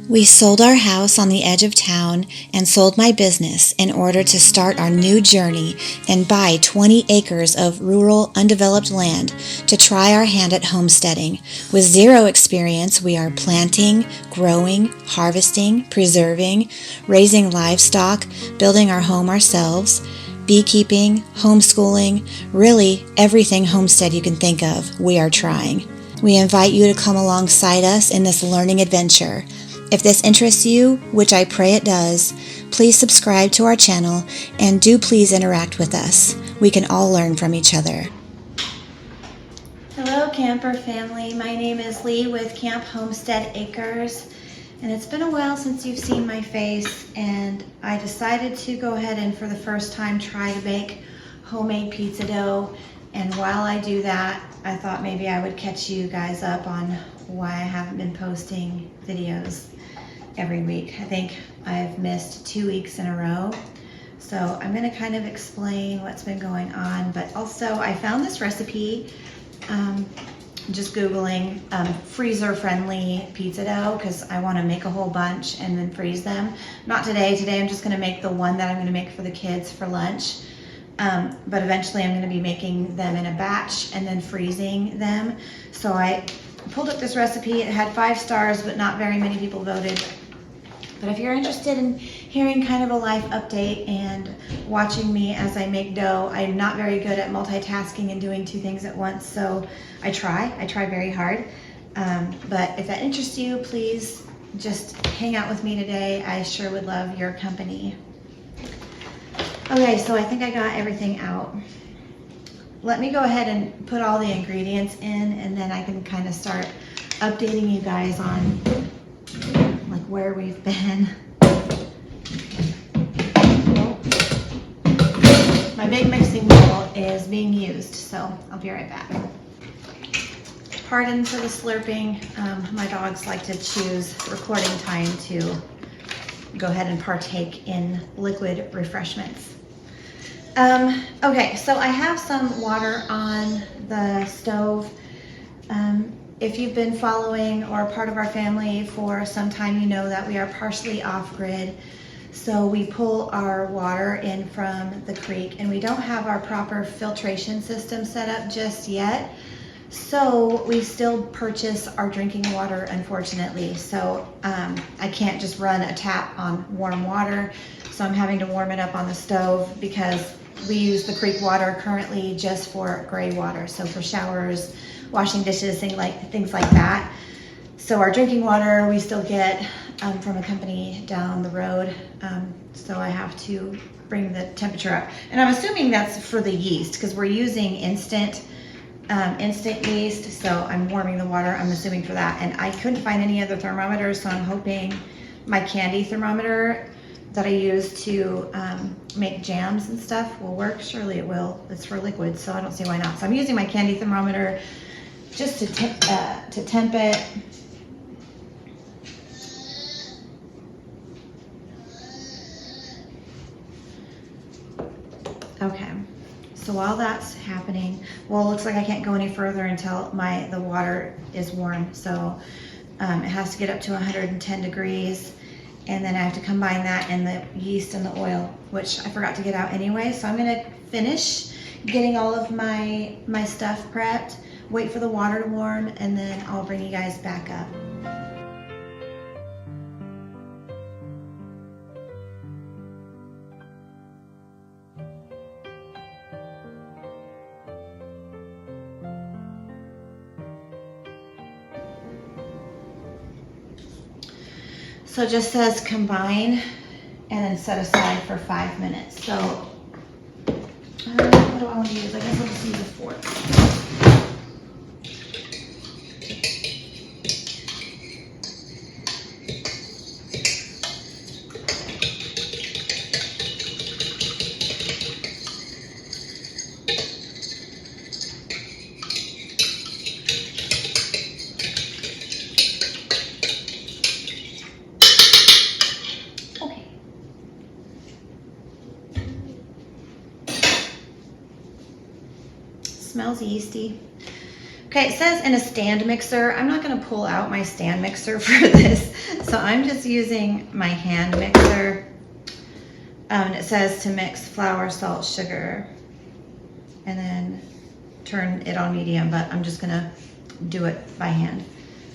We sold our house on the edge of town and sold my business in order to start our new journey and buy 20 acres of rural, undeveloped land to try our hand at homesteading. With zero experience, we are planting, growing, harvesting, preserving, raising livestock, building our home ourselves, beekeeping, homeschooling, really everything homestead you can think of, we are trying. We invite you to come alongside us in this learning adventure. If this interests you, which I pray it does, please subscribe to our channel and do please interact with us. We can all learn from each other. Hello camper family, my name is Lee with Camp Homestead Acres, and it's been a while since you've seen my face, and I decided to go ahead and for the first time try to make homemade pizza dough. And while I do that, I thought maybe I would catch you guys up on why I haven't been posting videos every week. I think I've missed 2 weeks in a row. So I'm gonna kind of explain what's been going on, but also I found this recipe, just Googling freezer-friendly pizza dough, because I wanna make a whole bunch and then freeze them. Not today, today I'm just gonna make the one that I'm gonna make for the kids for lunch. But eventually I'm gonna be making them in a batch and then freezing them. So I pulled up this recipe. It had 5 stars, but not very many people voted. But if you're interested in hearing kind of a life update and watching me as I make dough, I'm not very good at multitasking and doing 2 things at once, so I try very hard. But if that interests you, please just hang out with me today. I sure would love your company. Okay, so I think I got everything out. Let me go ahead and put all the ingredients in, and then I can kind of start updating you guys on like where we've been. My big mixing bowl is being used, so I'll be right back. Pardon for the slurping. My dogs like to choose recording time to go ahead and partake in liquid refreshments. Okay, so I have some water on the stove. If you've been following or part of our family for some time, you know that we are partially off-grid. So we pull our water in from the creek, and we don't have our proper filtration system set up just yet. So we still purchase our drinking water, unfortunately. So I can't just run a tap on warm water. So I'm having to warm it up on the stove because we use the creek water currently just for gray water. So for showers, washing dishes, things like that. So our drinking water we still get from a company down the road. So I have to bring the temperature up. And I'm assuming that's for the yeast because we're using instant yeast, so I'm warming the water, I'm assuming for that. And I couldn't find any other thermometers, so I'm hoping my candy thermometer that I use to make jams and stuff will work. Surely it will. It's for liquids, so I don't see why not. So I'm using my candy thermometer just to temp it. Okay. So while that's happening, well, it looks like I can't go any further until the water is warm. So it has to get up to 110 degrees, and then I have to combine that and the yeast and the oil, which I forgot to get out anyway. So I'm gonna finish getting all of my stuff prepped, wait for the water to warm, and then I'll bring you guys back up. So it just says combine and then set aside for 5 minutes. So what do I want to use? I guess I'll just use a fork. Smells yeasty. Okay, it says in a stand mixer. I'm not gonna pull out my stand mixer for this, so So I'm just using my hand mixer. It says to mix flour, salt, sugar, and then turn it on medium, but I'm just gonna do it by hand.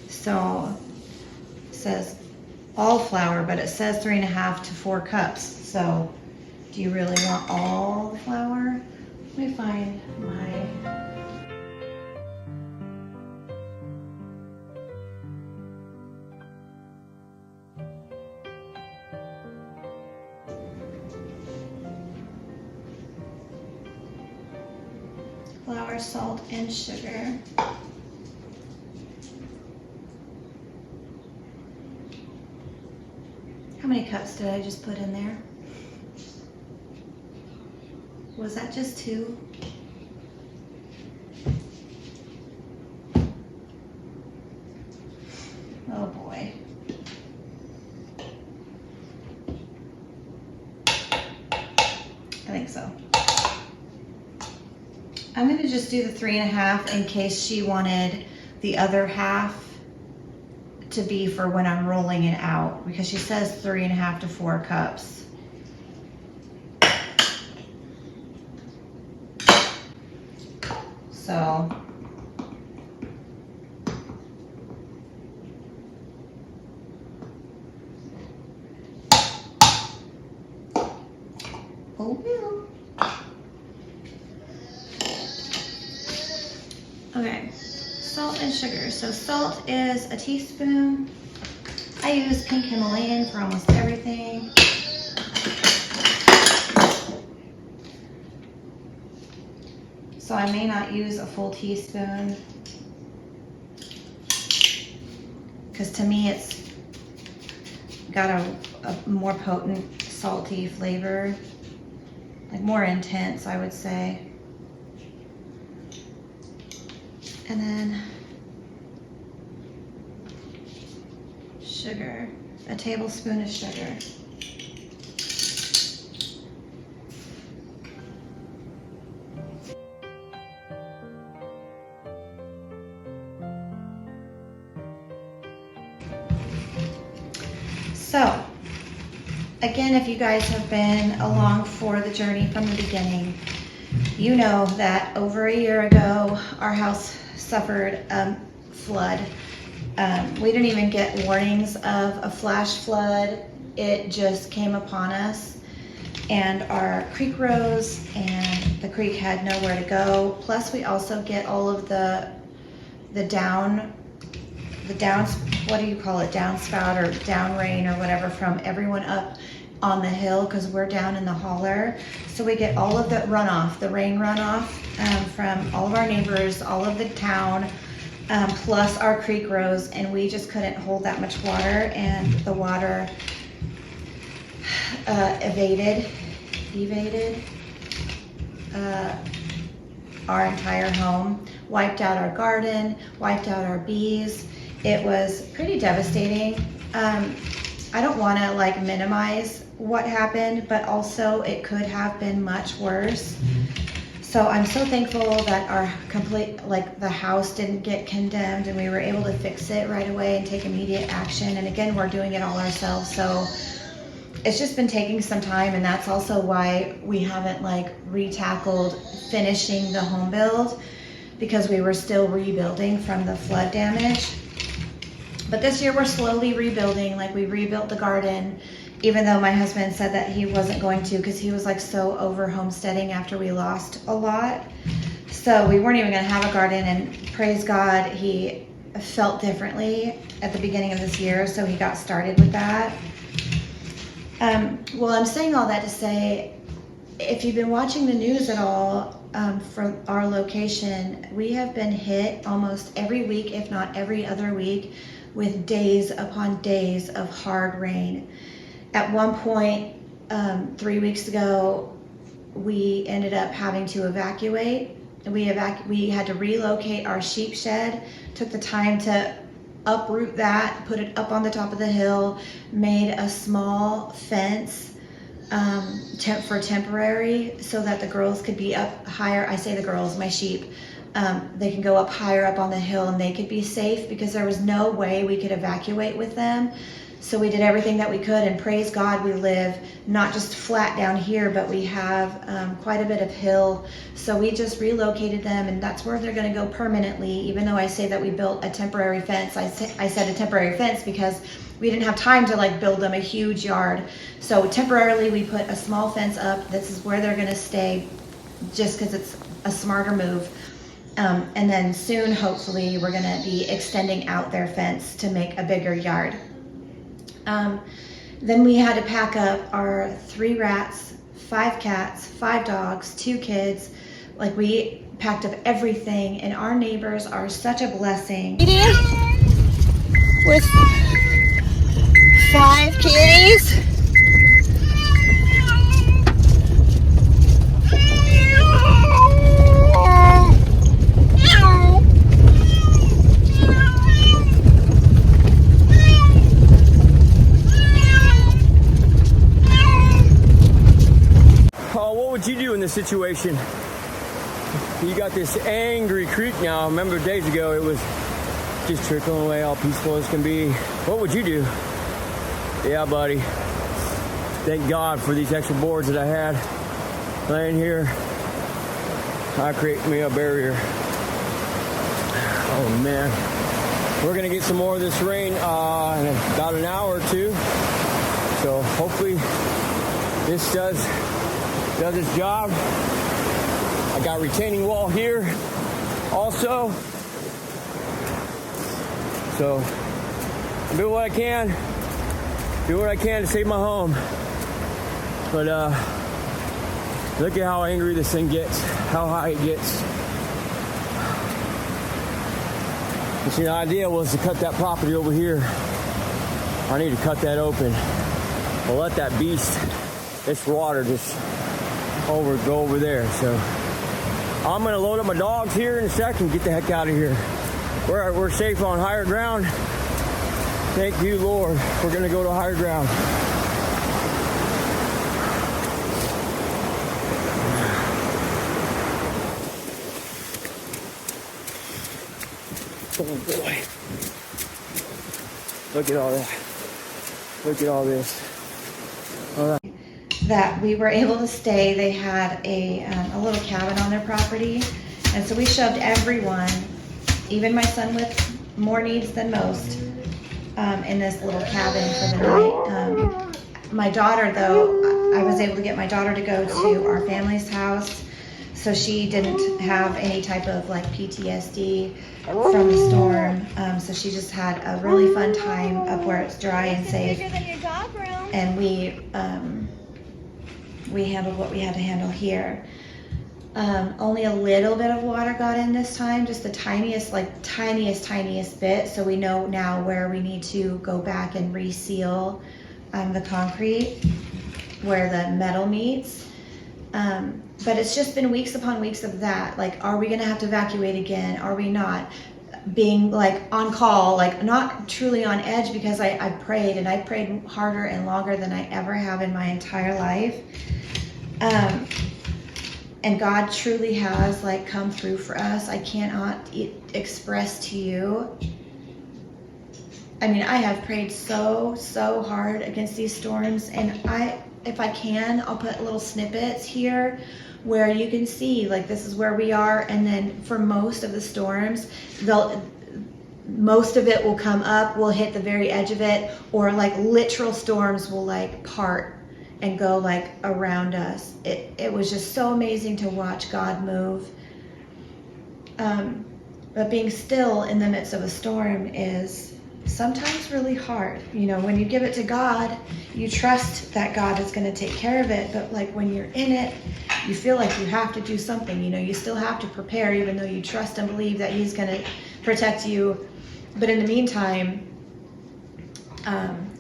So it says all flour, but it says 3.5 to 4 cups. So do you really want all the flour? Let me find my... flour, salt, and sugar. How many cups did I just put in there? Was that just 2? Oh boy. I think so. I'm gonna just do the 3.5 in case she wanted the other half to be for when I'm rolling it out, because she says 3.5 to 4 cups. So okay, salt and sugar. So salt is a teaspoon. I use pink Himalayan for almost everything. So I may not use a full teaspoon, because to me it's got a more potent salty flavor, like more intense, I would say. And then sugar, a tablespoon of sugar. So, again, if you guys have been along for the journey from the beginning, you know that over a year ago, our house suffered a flood. We didn't even get warnings of a flash flood. It just came upon us, and our creek rose and the creek had nowhere to go. Plus we also get all of the what do you call it, downspout or down rain or whatever from everyone up on the hill, because we're down in the holler. So we get all of the runoff, the rain runoff from all of our neighbors, all of the town, plus our creek rose, and we just couldn't hold that much water, and the water evaded our entire home, wiped out our garden, wiped out our bees. It was pretty devastating. I don't want to like minimize what happened, but also it could have been much worse. So I'm so thankful that our the house didn't get condemned, and we were able to fix it right away and take immediate action. And again, we're doing it all ourselves. So it's just been taking some time, and that's also why we haven't like re-tackled finishing the home build, because we were still rebuilding from the flood damage. But this year we're slowly rebuilding. Like, we rebuilt the garden, even though my husband said that he wasn't going to, because he was like so over homesteading after we lost a lot. So we weren't even gonna have a garden, and praise God, he felt differently at the beginning of this year, so he got started with that. Well, I'm saying all that to say, if you've been watching the news at all, for our location, we have been hit almost every week, if not every other week, with days upon days of hard rain. At one point, 3 weeks ago, we ended up having to evacuate. We had to relocate our sheep shed, took the time to uproot that, put it up on the top of the hill, made a small fence for temporary, so that the girls could be up higher. I say the girls, my sheep, they can go up higher up on the hill, and they could be safe, because there was no way we could evacuate with them. So we did everything that we could, and praise God, we live not just flat down here, but we have quite a bit of hill. So we just relocated them, and that's where they're going to go permanently. Even though I say that we built a temporary fence, I said a temporary fence because we didn't have time to like build them a huge yard. So temporarily we put a small fence up. This is where they're going to stay, just because it's a smarter move. And then soon, hopefully, we're going to be extending out their fence to make a bigger yard. Then we had to pack up our 3 rats, 5 cats, 5 dogs, 2 kids. Like, we packed up everything, and our neighbors are such a blessing. With 5 kitties. What would you do in this situation? You got this angry creek now. I remember days ago it was just trickling away, all peaceful as can be. What would you do? Yeah, buddy. Thank God for these extra boards that I had laying here. I create me a barrier. Oh man. We're gonna get some more of this rain in about an hour or two. So hopefully this does its job. I got retaining wall here also. So do what I can. Do what I can to save my home. But look at how angry this thing gets, how high it gets. You see, the idea was to cut that property over here. I need to cut that open. I'll let that beast, this water just go over there. So I'm gonna load up my dogs here in a second and get the heck out of here. We're safe on higher ground. Thank you, Lord. We're gonna go to higher ground. Oh boy. Look at all that. Look at all this. All right. That we were able to stay. They had a little cabin on their property, and so we shoved everyone, even my son with more needs than most, in this little cabin for the night. My daughter, though, I was able to get my daughter to go to our family's house, so she didn't have any type of like PTSD from the storm. So she just had a really fun time up where it's dry and safe. And we handled what we had to handle here. Only a little bit of water got in this time, just the tiniest bit. So we know now where we need to go back and reseal the concrete where the metal meets. But it's just been weeks upon weeks of that. Like, are we gonna have to evacuate again? Are we not? Being like on call, like not truly on edge, because I prayed, and I prayed harder and longer than I ever have in my entire life. And God truly has like come through for us. I cannot express to you. I mean, I have prayed so hard against these storms, and if I can, I'll put little snippets here where you can see like this is where we are. And then for most of the storms, most of it will come up, we'll hit the very edge of it, or like literal storms will like part and go like around us. It was just so amazing to watch God move. But being still in the midst of a storm is sometimes really hard. You know, when you give it to God, you trust that God is going to take care of it. But like when you're in it, you feel like you have to do something. You know, you still have to prepare, even though you trust and believe that He's going to protect you. But in the meantime,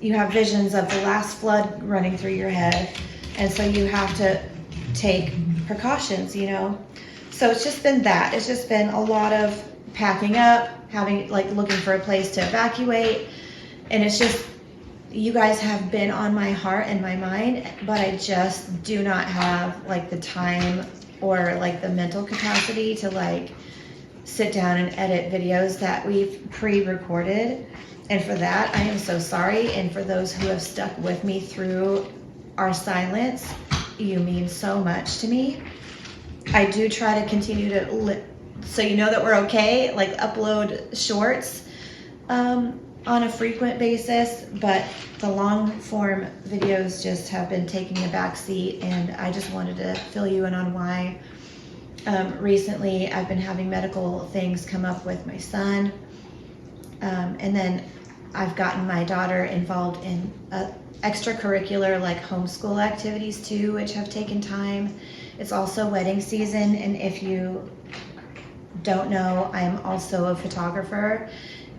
you have visions of the last flood running through your head. And so you have to take precautions, you know. So it's just been that. It's just been a lot of packing up, looking for a place to evacuate. And it's just, you guys have been on my heart and my mind, but I just do not have like the time or like the mental capacity to like sit down and edit videos that we've pre-recorded. And for that, I am so sorry. And for those who have stuck with me through our silence, you mean so much to me. I do try to continue to, so you know that we're okay, like upload shorts on a frequent basis, but the long form videos just have been taking a back seat, and I just wanted to fill you in on why. Recently, I've been having medical things come up with my son, and then I've gotten my daughter involved in extracurricular like homeschool activities too, which have taken time. It's also wedding season, and if you don't know, I'm also a photographer,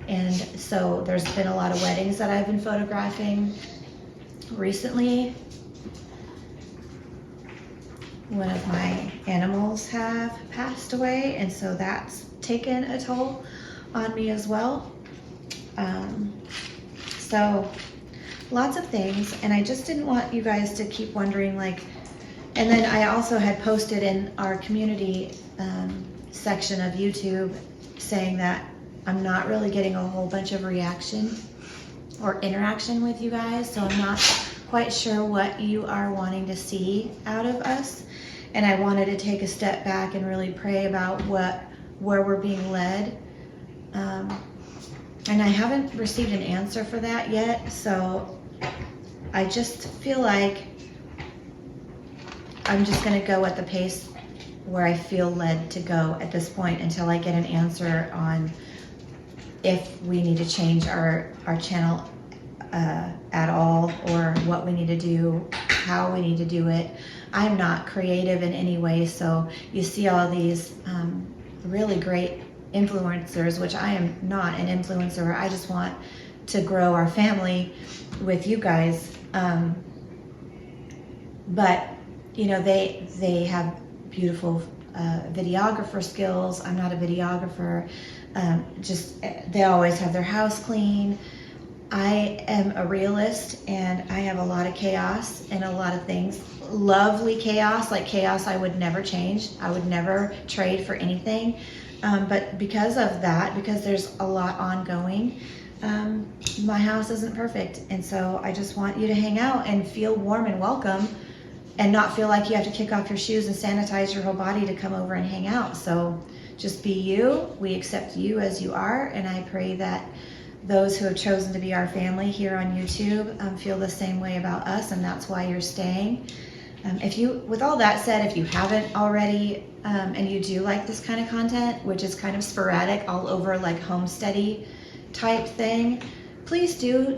and so there's been a lot of weddings that I've been photographing recently. One of my animals have passed away, and so that's taken a toll on me as well. So lots of things, and I just didn't want you guys to keep wondering, like, and then I also had posted in our community section of YouTube saying that I'm not really getting a whole bunch of reaction or interaction with you guys, so I'm not quite sure what you are wanting to see out of us. And I wanted to take a step back and really pray about where we're being led. And I haven't received an answer for that yet, so I just feel like I'm just gonna go at the pace where I feel led to go at this point until I get an answer on if we need to change our channel at all, or what we need to do, how we need to do it. I'm not creative in any way, so you see all these really great influencers, which I am not an influencer. I just want to grow our family with you guys. But you know, they have beautiful videographer skills. I'm not a videographer. They always have their house clean. I am a realist, and I have a lot of chaos and a lot of things. Lovely chaos, like chaos I would never change. I would never trade for anything. But because of that, because there's a lot ongoing, my house isn't perfect. And so I just want you to hang out and feel warm and welcome, and not feel like you have to kick off your shoes and sanitize your whole body to come over and hang out. So just be you. We accept you as you are, and I pray that those who have chosen to be our family here on YouTube feel the same way about us, and that's why you're staying. With all that said, if you haven't already, and you do like this kind of content, which is kind of sporadic all over like homesteady type thing, please do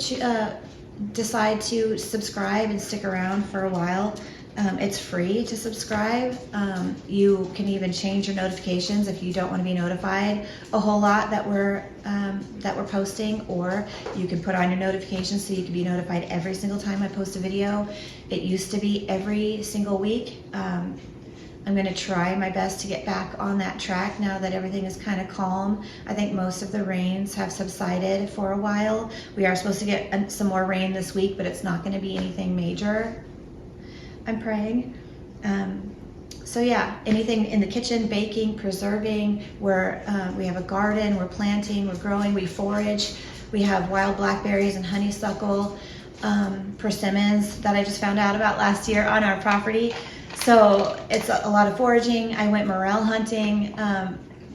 decide to subscribe and stick around for a while. It's free to subscribe. You can even change your notifications if you don't want to be notified a whole lot that we're posting, or you can put on your notifications so you can be notified every single time I post a video. It used to be every single week. I'm going to try my best to get back on that track now that everything is kind of calm. I think most of the rains have subsided for a while. We are supposed to get some more rain this week, but it's not going to be anything major. I'm praying. So yeah, anything in the kitchen, baking, preserving. We have a garden, we're planting, we're growing, we forage. We have wild blackberries and honeysuckle, persimmons that I just found out about last year on our property. So it's a lot of foraging. I went morel hunting,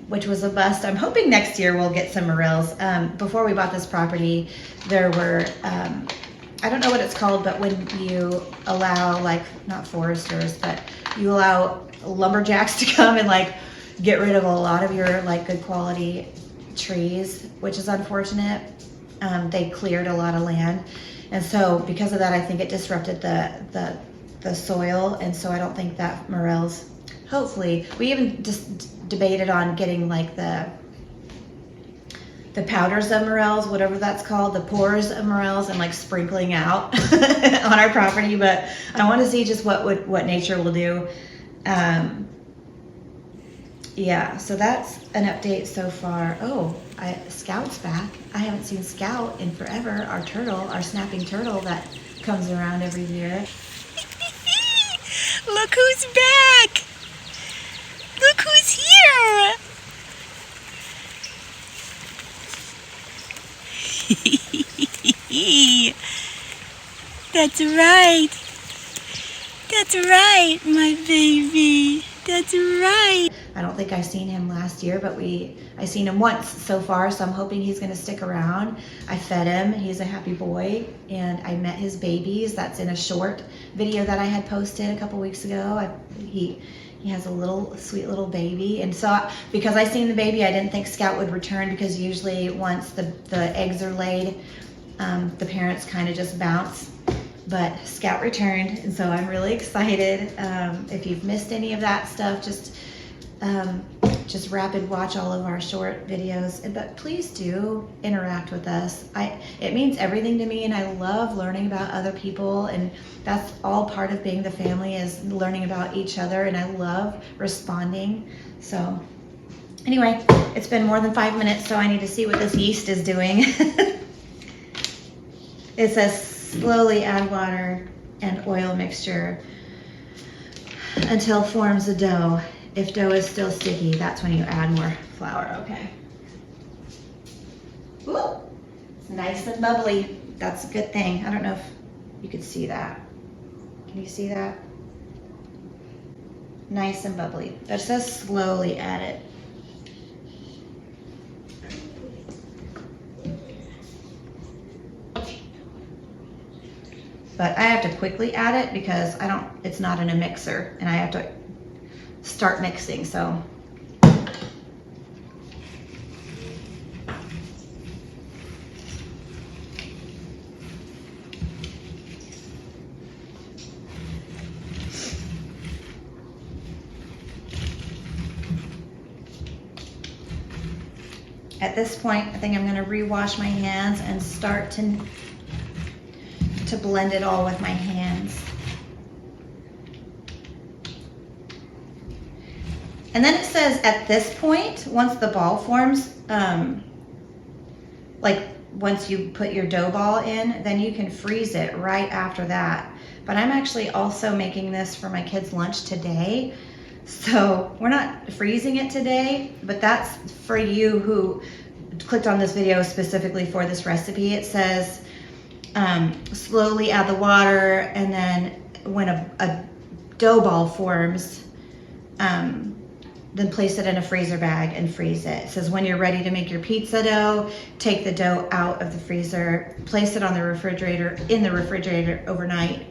which was a bust. I'm hoping next year we'll get some morels. Before we bought this property, there were, I don't know what it's called, but when you allow, like, not foresters, but you allow lumberjacks to come and like get rid of a lot of your like good quality trees, which is unfortunate. They cleared a lot of land, and so because of that, I think it disrupted the soil, and so I don't think that morels, hopefully, we even just debated on getting like the powders of morels, whatever that's called, the pores of morels, and like sprinkling out on our property. But I want to see just what nature will do. Yeah, so that's an update so far. Oh, Scout's back. I haven't seen Scout in forever. Our turtle, our snapping turtle that comes around every year. Look who's back! Look who's here! That's right. That's right, my baby. That's right. I don't think I've seen him last year, but I've seen him once so far, so I'm hoping he's gonna stick around. I fed him, he's a happy boy, and I met his babies. That's in a short video that I had posted a couple weeks ago. He has a little sweet little baby, and so because I seen the baby, I didn't think Scout would return, because usually once the eggs are laid, the parents kind of just bounce. But Scout returned, and so I'm really excited. If you've missed any of that stuff, just rapid watch all of our short videos. But please do interact with us. It means everything to me, and I love learning about other people, and that's all part of being the family, is learning about each other, and I love responding. So anyway, it's been more than 5 minutes, so I need to see what this yeast is doing. It says slowly add water and oil mixture until forms a dough. If dough is still sticky, that's when you add more flour. Okay. Ooh, it's nice and bubbly. That's a good thing. I don't know if you could see that. Can you see that? Nice and bubbly. That says slowly add it. But I have to quickly add it because it's not in a mixer, and I have to start mixing, so. At this point, I think I'm gonna rewash my hands and start to blend it all with my hands. And then it says at this point, once the ball forms, like once you put your dough ball in, then you can freeze it right after that. But I'm actually also making this for my kids' lunch today. So we're not freezing it today, but that's for you who clicked on this video specifically for this recipe. It says, slowly add the water, and then when a dough ball forms, then place it in a freezer bag and freeze it. It says when you're ready to make your pizza dough, take the dough out of the freezer, place it on the refrigerator, in the refrigerator overnight.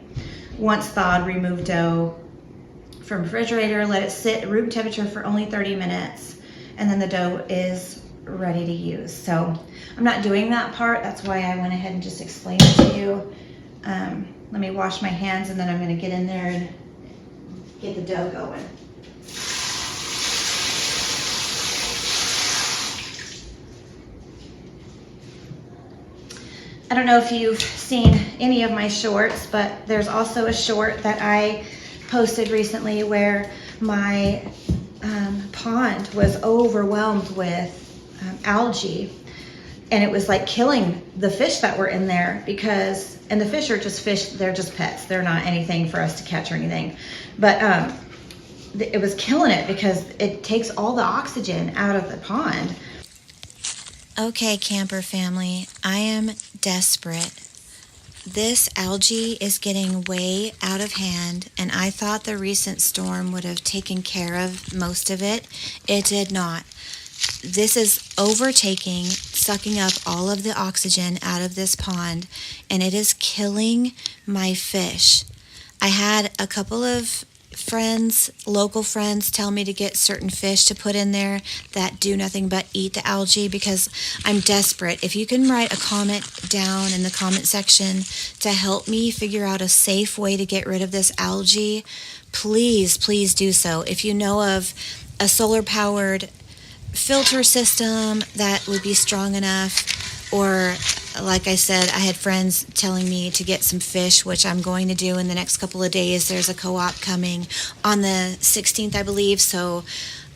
Once thawed, remove dough from refrigerator, let it sit at room temperature for only 30 minutes, and then the dough is ready to use. So I'm not doing that part. That's why I went ahead and just explained it to you. Let me wash my hands, and then I'm going to get in there and get the dough going. I don't know if you've seen any of my shorts, but there's also a short that I posted recently where my pond was overwhelmed with algae, and it was like killing the fish that were in there, because, and the fish are just fish, they're just pets, they're not anything for us to catch or anything, but it was killing it because it takes all the oxygen out of the pond. Okay, camper family, I am desperate. This algae is getting way out of hand, and I thought the recent storm would have taken care of most of it. It did not. This is overtaking, sucking up all of the oxygen out of this pond, and it is killing my fish. I had a couple of friends, local friends, tell me to get certain fish to put in there that do nothing but eat the algae, because I'm desperate. If you can write a comment down in the comment section to help me figure out a safe way to get rid of this algae, please do so. If you know of a solar powered filter system that would be strong enough, or like I said, I had friends telling me to get some fish, which I'm going to do in the next couple of days. There's a co-op coming on the 16th, I believe, so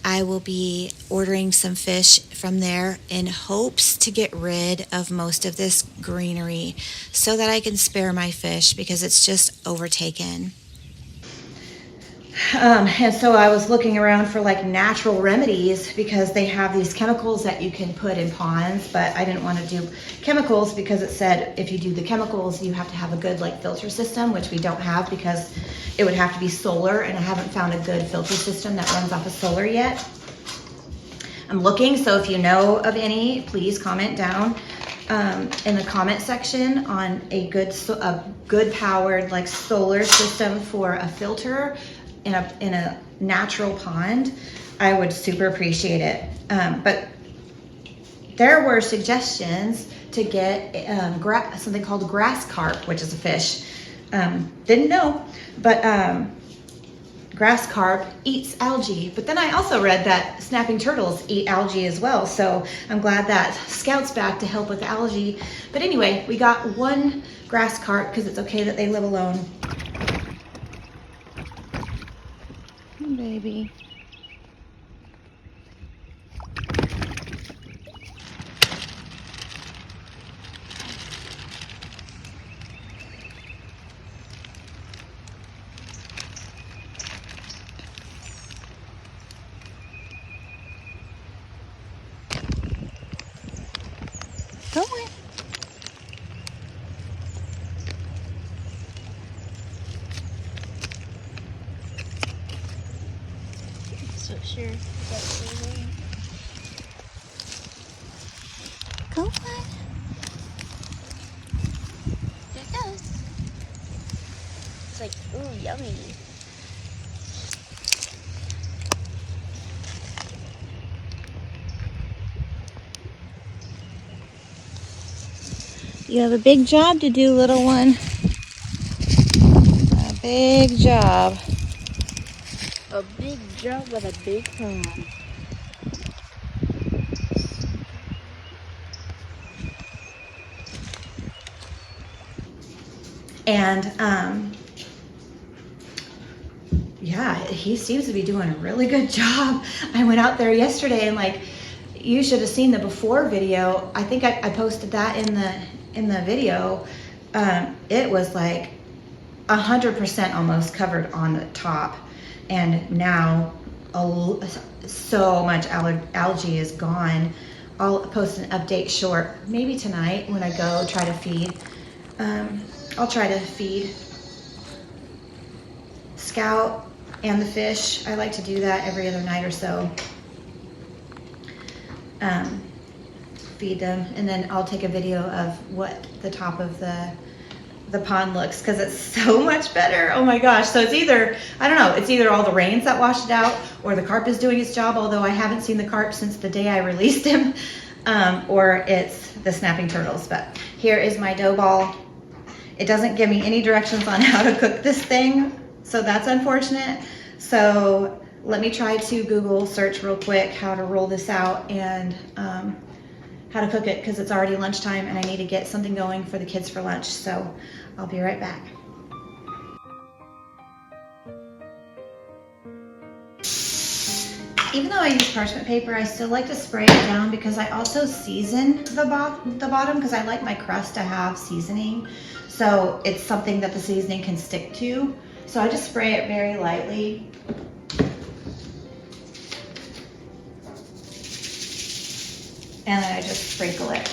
I will be ordering some fish from there in hopes to get rid of most of this greenery so that I can spare my fish, because it's just overtaken. And so I was looking around for like natural remedies because they have these chemicals that you can put in ponds, but I didn't want to do chemicals because it said if you do the chemicals, you have to have a good like filter system, which we don't have because it would have to be solar, and I haven't found a good filter system that runs off of solar yet. I'm looking, so if you know of any, please comment down in the comment section on a good powered like solar system for a filter in a natural pond. I would super appreciate it. But there were suggestions to get something called grass carp, which is a fish. Didn't know, but grass carp eats algae. But then I also read that snapping turtles eat algae as well. So I'm glad that Scout's back to help with algae. But anyway, we got one grass carp because it's okay that they live alone. Baby. Go on. So sure. Go on. There it goes. It's like, ooh, yummy. You have a big job to do, little one. A big job. A big job with a big pond. And yeah, he seems to be doing a really good job. I went out there yesterday and like, you should have seen the before video. I think I posted that in the video. It was like 100% almost covered on the top, and now so much algae is gone. I'll post an update short maybe tonight when I go try to feed. I'll try to feed Scout and the fish. I like to do that every other night or so. Feed them, and then I'll take a video of what the top of the pond looks, because it's so much better. Oh my gosh. So it's either, I don't know, it's either all the rains that washed it out, or the carp is doing its job, although I haven't seen the carp since the day I released him, or it's the snapping turtles. But here is my dough ball. It doesn't give me any directions on how to cook this thing, so that's unfortunate. So let me try to Google search real quick how to roll this out and how to cook it, because it's already lunchtime and I need to get something going for the kids for lunch. So I'll be right back. Even though I use parchment paper, I still like to spray it down because I also season the bottom because I like my crust to have seasoning. So it's something that the seasoning can stick to. So I just spray it very lightly. And then I just sprinkle it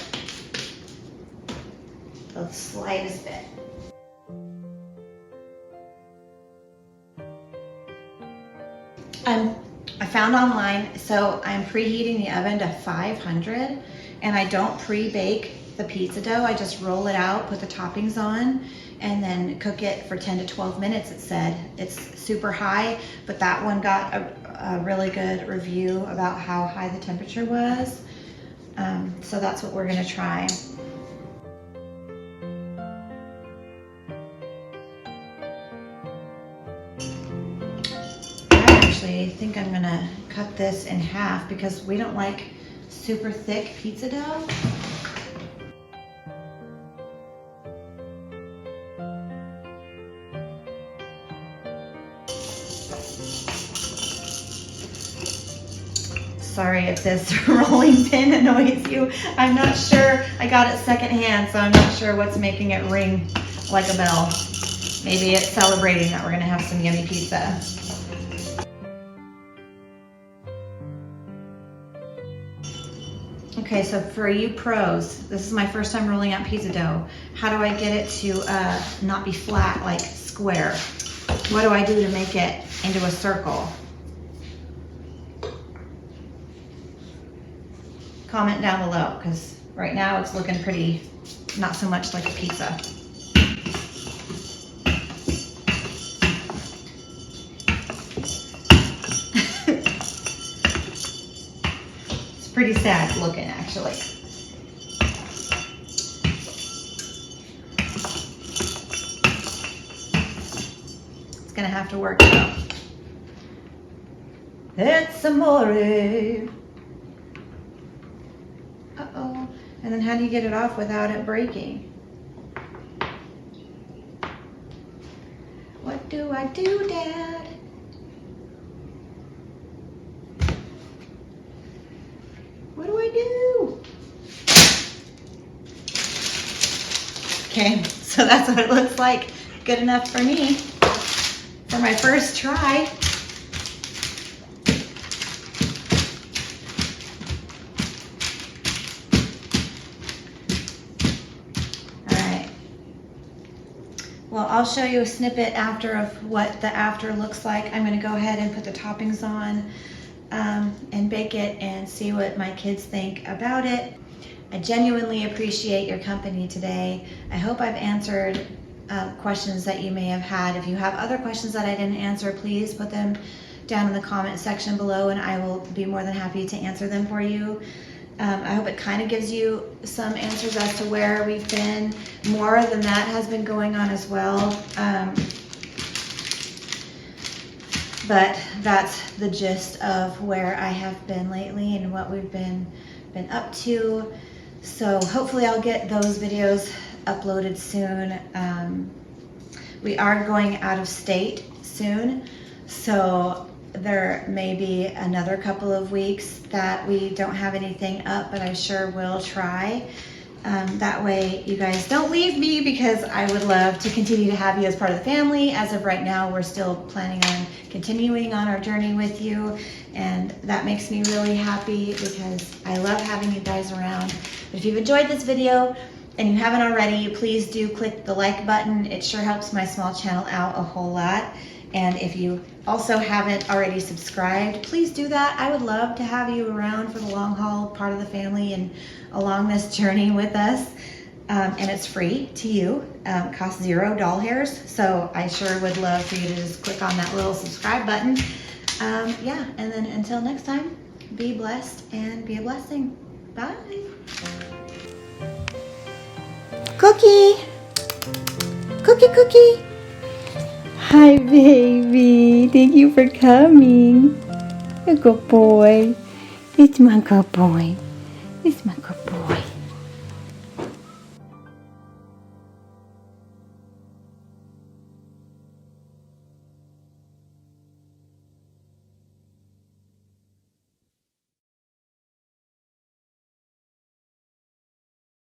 the slightest bit. I found online, so I'm preheating the oven to 500, and I don't pre-bake the pizza dough. I just roll it out, put the toppings on, and then cook it for 10 to 12 minutes, it said. It's super high, but that one got a really good review about how high the temperature was. So that's what we're gonna try. I think I'm gonna cut this in half because we don't like super thick pizza dough. Sorry if this rolling pin annoys you. I'm not sure. I got it secondhand, so I'm not sure what's making it ring like a bell. Maybe it's celebrating that we're gonna have some yummy pizza. Okay, so for you pros, this is my first time rolling out pizza dough. How do I get it to not be flat, like square? What do I do to make it into a circle? Comment down below, because right now it's looking pretty, not so much like a pizza. It's pretty sad looking, actually. It's gonna have to work out. It's amore. Uh-oh. And then how do you get it off without it breaking? What do I do, Dad? What do I do? Okay, so that's what it looks like. Good enough for me for my first try. Well, I'll show you a snippet after of what the after looks like. I'm going to go ahead and put the toppings on and bake it and see what my kids think about it. I genuinely appreciate your company today. I hope I've answered questions that you may have had. If you have other questions that I didn't answer, please put them down in the comment section below and I will be more than happy to answer them for you. I hope it kind of gives you some answers as to where we've been. More than that has been going on as well. But that's the gist of where I have been lately and what we've been up to. So hopefully I'll get those videos uploaded soon. We are going out of state soon, so there may be another couple of weeks that we don't have anything up, but I sure will try. That way you guys don't leave me, because I would love to continue to have you as part of the family. As of right now, we're still planning on continuing on our journey with you, and that makes me really happy because I love having you guys around. But if you've enjoyed this video and you haven't already, please do click the like button. It sure helps my small channel out a whole lot. And if you also haven't already subscribed, please do that. I would love to have you around for the long haul, part of the family, and along this journey with us. And it's free to you. It costs $0 doll hairs. So I sure would love for you to just click on that little subscribe button. Yeah, and then until next time, be blessed and be a blessing. Bye. Cookie! Cookie, cookie! Hi, baby. Thank you for coming. You're a good boy. It's my good boy. It's my good boy.